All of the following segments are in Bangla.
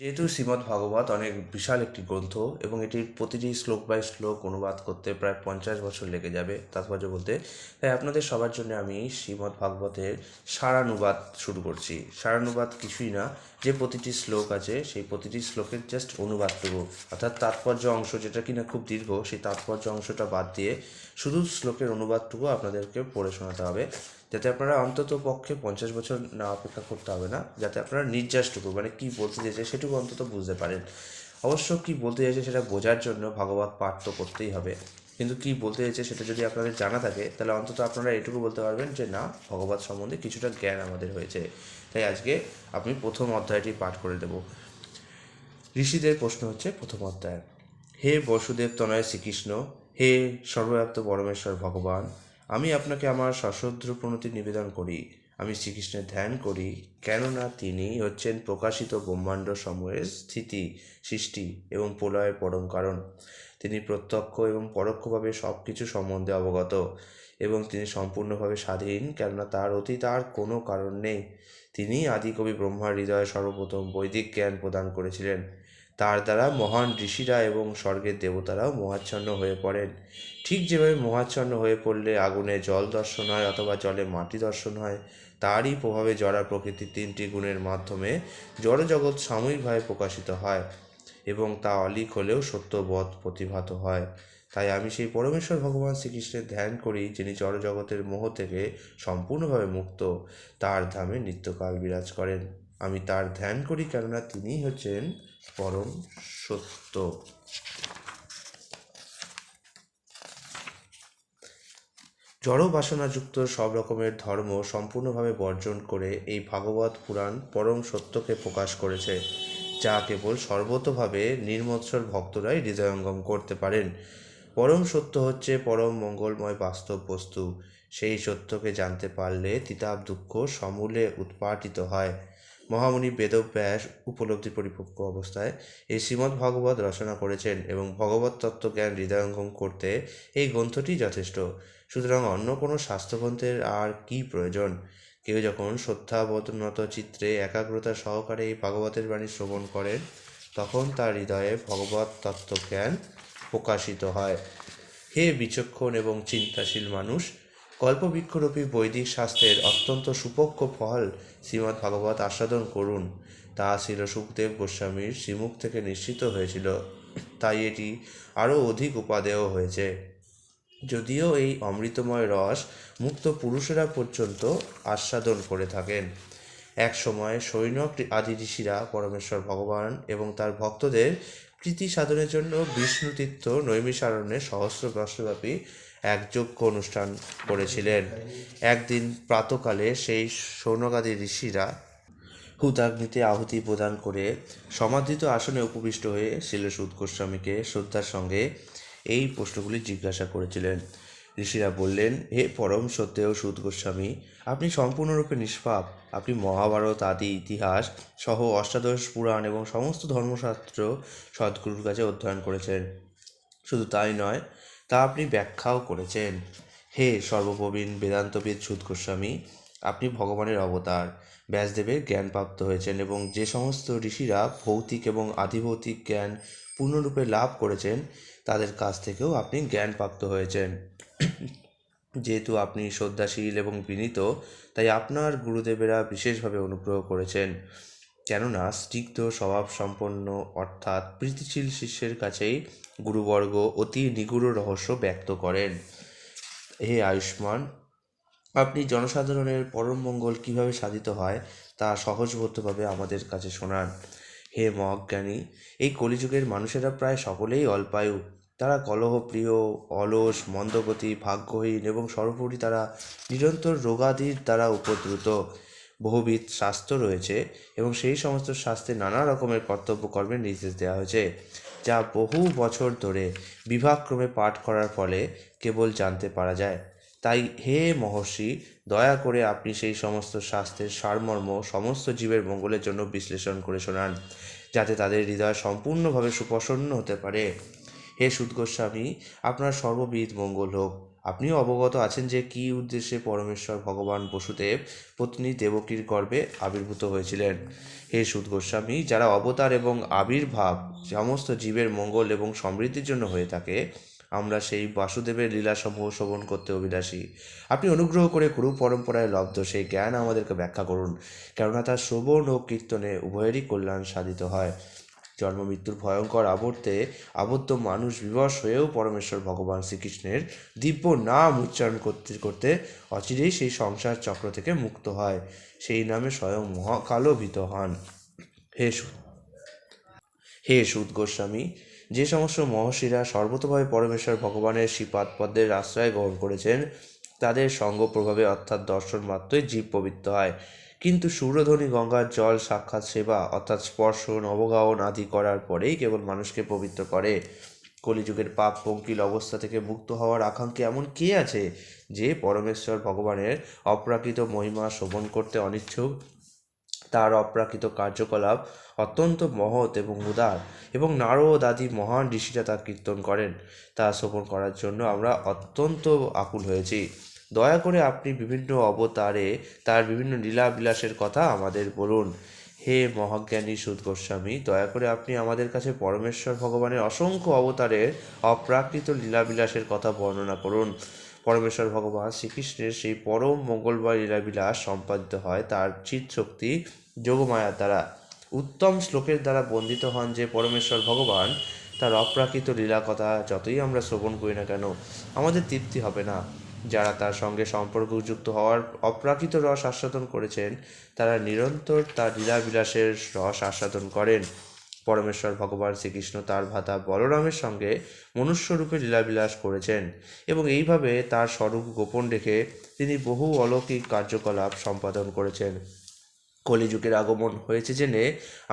যেহেতু শ্রীমদ্ ভাগবত অনেক বিশাল একটি গ্রন্থ এবং এটির প্রতিটি শ্লোক বাই শ্লোক অনুবাদ করতে প্রায় 50 বছর লেগে যাবে তাৎপর্য বলতে, তাই আপনাদের সবার জন্য আমি শ্রীমদ্ ভাগবতের সারানুবাদ শুরু করছি। সারানুবাদ কিছুই না, যে প্রতিটি শ্লোক আছে সেই প্রতিটি শ্লোকের জাস্ট অনুবাদটুকু, অর্থাৎ তাৎপর্য অংশ যেটা কিনা খুব দীর্ঘ, সেই তাৎপর্য অংশটা বাদ দিয়ে শুধু শ্লোকের অনুবাদটুকু আপনাদেরকে পড়ে শোনাতে হবে, যাতে আপনারা অন্তত পক্ষে 50 বছর না অপেক্ষা করতে হবে না, যাতে আপনারা নির্যাসটুকু মানে কী বলতে চেয়েছে সেটুকু অন্তত বুঝতে পারেন। অবশ্য কী বলতে চাইছে সেটা বোঝার জন্য ভাগবত পাঠ তো করতেই হবে, কিন্তু কী বলতে চাইছে সেটা যদি আপনাদের জানা থাকে তাহলে অন্তত আপনারা এটুকু বলতে পারবেন যে না, ভগবত সম্বন্ধে কিছুটা জ্ঞান আমাদের হয়েছে। তাই আজকে আমি প্রথম অধ্যায়টি পাঠ করে দেব। ঋষিদের প্রশ্ন হচ্ছে প্রথম অধ্যায়। হে বসুদেব তনয় শ্রীকৃষ্ণ, হে সর্বব্যাপ্ত পরমেশ্বর ভগবান, আমি আপনাকে আমার সশ্রদ্ধ প্রণতি নিবেদন করি। আমি শ্রীকৃষ্ণের ধ্যান করি, কেননা তিনি হচ্ছেন প্রকাশিত ব্রহ্মাণ্ড সমূহের স্থিতি, সৃষ্টি এবং প্রলয়ের পরম কারণ। তিনি প্রত্যক্ষ এবং পরোক্ষভাবে সব কিছু সম্বন্ধে অবগত এবং তিনি সম্পূর্ণভাবে স্বাধীন, কেননা তার অতীত আর কোনো কারণ নেই। তিনি আদিকবি ব্রহ্মার হৃদয়ে সর্বপ্রথম বৈদিক জ্ঞান প্রদান করেছিলেন। তার দ্বারা মহান ঋষিরা এবং স্বর্গের দেবতারাও মোহাচ্ছন্ন হয়ে পড়েন। ঠিক যেভাবে মোহাচ্ছন্ন হয়ে পড়লে আগুনে জল দর্শন হয় অথবা জলে মাটি দর্শন হয়, তারই প্রভাবে জড়া প্রকৃতির 3টি গুণের মাধ্যমে জড়জগৎ সাময়িকভাবে প্রকাশিত হয় এবং তা অলিক হলেও সত্যবোধ প্রতিভাত হয়। তাই আমি সেই পরমেশ্বর ভগবান শ্রীকৃষ্ণের ধ্যান করি, যিনি জড়জগতের মোহ থেকে সম্পূর্ণভাবে মুক্ত, তার ধামে নিত্যকাল বিরাজ করেন। আমি তার ধ্যান করি, কেননা তিনিই হচ্ছেন পরম সত্য। জড় বাসনাযুক্ত সব রকমের ধর্ম সম্পূর্ণভাবে বর্জন করে এই ভাগবত পুরাণ পরম সত্যকে প্রকাশ করেছে, যা কেবল সর্বতোভাবে নির্মৎসর ভক্তরাই হৃদয়ঙ্গম করতে পারেন। পরম সত্য হচ্ছে পরম মঙ্গলময় বাস্তব বস্তু। সেই সত্যকে জানতে পারলে তিতাব দুঃখ সমূলে উৎপাটিত হয়। মহামুনি বেদব্যাস উপলব্ধি পরিপক্ক অবস্থায় এই শ্রীমদ্ ভাগবত রচনা করেছেন এবং ভগবত তত্ত্বজ্ঞান হৃদয়ঙ্গম করতে এই গ্রন্থটি যথেষ্ট। সুতরাং অন্য কোনো শাস্ত্রগ্রন্থের আর কি প্রয়োজন? কেউ যখন শ্রদ্ধাবনত চিত্রে একাগ্রতা সহকারে এই ভাগবতের বাণী শ্রবণ করেন, তখন তার হৃদয়ে ভগবত তত্ত্বজ্ঞান প্রকাশিত হয়। হে বিচক্ষণ এবং চিন্তাশীল মানুষ, কল্পবৃক্ষরূপী বৈদিক শাস্ত্রের অত্যন্ত সুপক্ষ ফল শ্রীমদ্ ভাগবত আস্বাদন করুন। তা ছিল সুখদেব গোস্বামীর শ্রীমুখ থেকে নিশ্চিত হয়েছিল, তাই এটি আরও অধিক উপাদেয় হয়েছে। যদিও এই অমৃতময় রস মুক্ত পুরুষেরা পর্যন্ত আস্বাদন করে থাকেন। এক সময় সৈনক আদি ঋষিরা পরমেশ্বর ভগবান এবং তার ভক্তদের প্রীতি সাধনের জন্য বিষ্ণুতীর্থ নৈমিষারণ্যে সহস্র বর্ষব্যাপী এক যজ্ঞ অনুষ্ঠান করেছিলেন। একদিন প্রাতকালে সেই সৌনকাদি ঋষিরা হুতাগ্নিতে আহুতি প্রদান করে সমাদৃত আসনে উপবিষ্ট হয়ে শিলসুদ গোস্বামীকে শ্রদ্ধার সঙ্গে এই প্রশ্নগুলি জিজ্ঞাসা করেছিলেন। ঋষিরা বললেন, হে পরম সত্যেয় সুদ গোস্বামী, আপনি সম্পূর্ণরূপে নিষ্পাপ। আপনি মহাভারত আদি ইতিহাস সহ অষ্টাদশ পুরাণ এবং সমস্ত ধর্মশাস্ত্র সদ্গুরুর কাছে অধ্যয়ন করেছেন। শুধু তাই নয়, তা আপনি ব্যাখ্যাও করেছেন। হে সর্বপ্রবীণ বেদান্তবিদ সুদ গোস্বামী, আপনি ভগবানের অবতার। ব্যাসদেবের জ্ঞান প্রাপ্ত হয়েছেন এবং যে সমস্ত ঋষিরা ভৌতিক এবং আধিভৌতিক জ্ঞান পূর্ণরূপে লাভ করেছেন, তাদের কাছ থেকেও আপনি জ্ঞান প্রাপ্ত হয়েছেন। যেহেতু আপনি শ্রদ্ধাশীল এবং বিনীত, তাই আপনার গুরুদেবেরা বিশেষভাবে অনুগ্রহ করেছেন, কেননা স্নিগ্ধ স্বভাবসম্পন্ন অর্থাৎ প্রীতিশীল শিষ্যের কাছেই গুরুবর্গ অতি নিগূঢ় রহস্য ব্যক্ত করেন। হে আয়ুষ্মান, আপনি জনসাধারণের পরম মঙ্গল কীভাবে সাধিত হয় তা সহজবোধ্যভাবে আমাদের কাছে শোনান। হে মহাজ্ঞানী, এই কলিযুগের মানুষেরা প্রায় সকলেই অল্পায়ু। তারা কলহপ্রিয়, অলস, মন্দগতি, ভাগ্যহীন এবং সর্বোপরি তারা নিরন্তর রোগাদির দ্বারা উপদ্রুত। বহুবিধ শাস্ত্র রয়েছে এবং সেই সমস্ত শাস্ত্রে নানা রকমের কর্তব্য কর্মের নির্দেশ দেওয়া হয়েছে, যা বহু বছর ধরে বিভাগক্রমে পাঠ করার ফলে কেবল জানতে পারা যায়। তাই হে মহর্ষি, দয়া করে আপনি সেই সমস্ত শাস্ত্রের সারমর্ম সমস্ত জীবের মঙ্গলের জন্য বিশ্লেষণ করে শোনান, যাতে তাদের হৃদয় সম্পূর্ণভাবে সুপ্রসন্ন হতে পারে। হে সুদ গোস্বামী, আপনার সর্ববিধ মঙ্গল হোক। আপনিও অবগত আছেন যে কী উদ্দেশ্যে পরমেশ্বর ভগবান বসুদেব পত্নী দেবকীর গর্ভে আবির্ভূত হয়েছিলেন। হে সুত গোস্বামী, যারা অবতার এবং আবির্ভাব সমস্ত জীবের মঙ্গল এবং সমৃদ্ধির জন্য হয়ে থাকে, আমরা সেই বাসুদেবের লীলাসমূহ শ্রবণ করতে অভিলাষী। আপনি অনুগ্রহ করে গুরু পরম্পরায় লব্ধ সেই জ্ঞান আমাদেরকে ব্যাখ্যা করুন, কেননা তার শ্রবণ ও কীর্তনে উভয়েরই কল্যাণ সাধিত হয়। জন্ম মৃত্যুর ভয়ঙ্কর আবর্তে আবদ্ধ মানুষ বিবশ হয়েও পরমেশ্বর ভগবান শ্রীকৃষ্ণের দিব্য নাম উচ্চারণ করতে করতে অচিরেই সেই সংসার চক্র থেকে মুক্ত হয়, সেই নামে স্বয়ং মহাকালও ভীত হন। হে হে সুত গোস্বামী, যে সমস্ত মহর্ষিরা সর্বতভাবে পরমেশ্বর ভগবানের শ্রীপাদ পদ্মের আশ্রয় গ্রহণ করেছেন, তাদের সঙ্গ প্রভাবে অর্থাৎ দর্শন মাত্রই জীব পবিত্র হয়। কিন্তু সূর্যধ্বনি গঙ্গার জল সাক্ষাৎ সেবা অর্থাৎ স্পর্শন অবগাহন আদি করার পরেই কেবল মানুষকে পবিত্র করে। কলিযুগের পাপ পঙ্কিল অবস্থা থেকে মুক্ত হওয়ার আকাঙ্ক্ষী এমন কে আছে যে পরমেশ্বর ভগবানের অপ্রাকৃত মহিমা শ্রবণ করতে অনিচ্ছুক? তার অপ্রাকৃত কার্যকলাপ অত্যন্ত মহৎ এবং উদার, এবং নারদ আদি মহান ঋষিরা তা কীর্তন করেন। তা শ্রবণ করার জন্য আমরা অত্যন্ত আকুল হয়েছি। দয়া করে আপনি বিভিন্ন অবতারে তার বিভিন্ন লীলাবিলাসের কথা আমাদের বলুন। হে মহাজ্ঞানী সুত গোস্বামী, দয়া করে আপনি আমাদের কাছে পরমেশ্বর ভগবানের অসংখ্য অবতারের অপ্রাকৃত লীলাবিলাসের কথা বর্ণনা করুন। পরমেশ্বর ভগবান শ্রীকৃষ্ণের সেই পরম মঙ্গলময় লীলাবিলাস সম্পাদিত হয় তার চিৎশক্তি যোগমায়ার দ্বারা। উত্তম শ্লোকের দ্বারা বন্দিত হন যে পরমেশ্বর ভগবান, তার অপ্রাকৃত লীলা কথা যতই আমরা শ্রবণ করি না কেন আমাদের তৃপ্তি হবে না। যারা তার সঙ্গে সম্পর্কযুক্ত হওয়ার অপ্রাকৃত রস আস্বাদন করেছেন, তারা নিরন্তর তার লীলাবিলাসের রস আস্বাদন করেন। পরমেশ্বর ভগবান শ্রীকৃষ্ণ তার ভ্রাতা বলরামের সঙ্গে মনুষ্যরূপে লীলাবিলাস করেছেন, এবং এইভাবে তার স্বরূপ গোপন রেখে তিনি বহু অলৌকিক কার্যকলাপ সম্পাদন করেছেন। কলিযুগের আগমন হয়েছে জেনে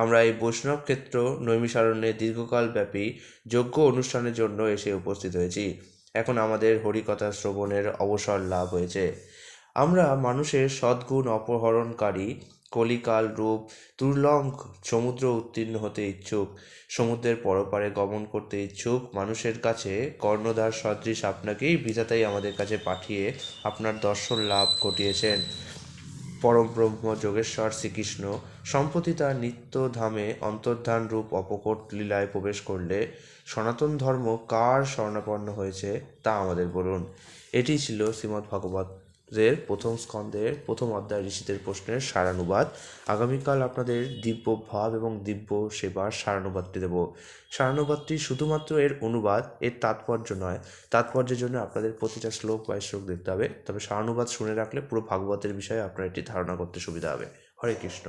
আমরা এই বৈষ্ণব ক্ষেত্র নৈমিষারণ্যে দীর্ঘকাল ব্যাপী যজ্ঞ অনুষ্ঠানের জন্য এসে উপস্থিত হয়েছি। এখন আমাদের হরিকথা শ্রবণের অবসর লাভ হয়েছে। আমরা মানুষের সদ্গুণ অপহরণকারী কলিকাল রূপ তুর্লঙ্ক সমুদ্র উত্তীর্ণ হতে ইচ্ছুক, সমুদ্রের পরপারে গমন করতে ইচ্ছুক মানুষের কাছে কর্ণধার সদৃশ আপনাকেই বিধাতাই আমাদের কাছে পাঠিয়ে আপনার দর্শন লাভ ঘটিয়েছেন। পরমব্রহ্ম যোগেশ্বর শ্রীকৃষ্ণ সম্প্রতি তার নিত্য ধামে অন্তর্ধান রূপ অপকট লীলায় প্রবেশ করলে সনাতন ধর্ম কার শরণাপন্ন হয়েছে তা আমাদের বলুন। এটি ছিল শ্রীমদ্ভাগবতের প্রথম স্কন্ধের প্রথম অধ্যায় ঋষিদের প্রশ্নের সারানুবাদ। আগামীকাল আপনাদের দিব্য ভাব এবং দিব্য সেবার সারানুবাদটি দেব। সারানুবাদটি শুধুমাত্র এর অনুবাদ, এর তাৎপর্য নয়। তাৎপর্যের জন্য আপনাদের প্রতিটা শ্লোক বাই শ্লোক দেখতে হবে, তবে সারানুবাদ শুনে রাখলে পুরো ভাগবতের বিষয়ে আপনার এটি ধারণা করতে সুবিধা হবে। হরে কৃষ্ণ।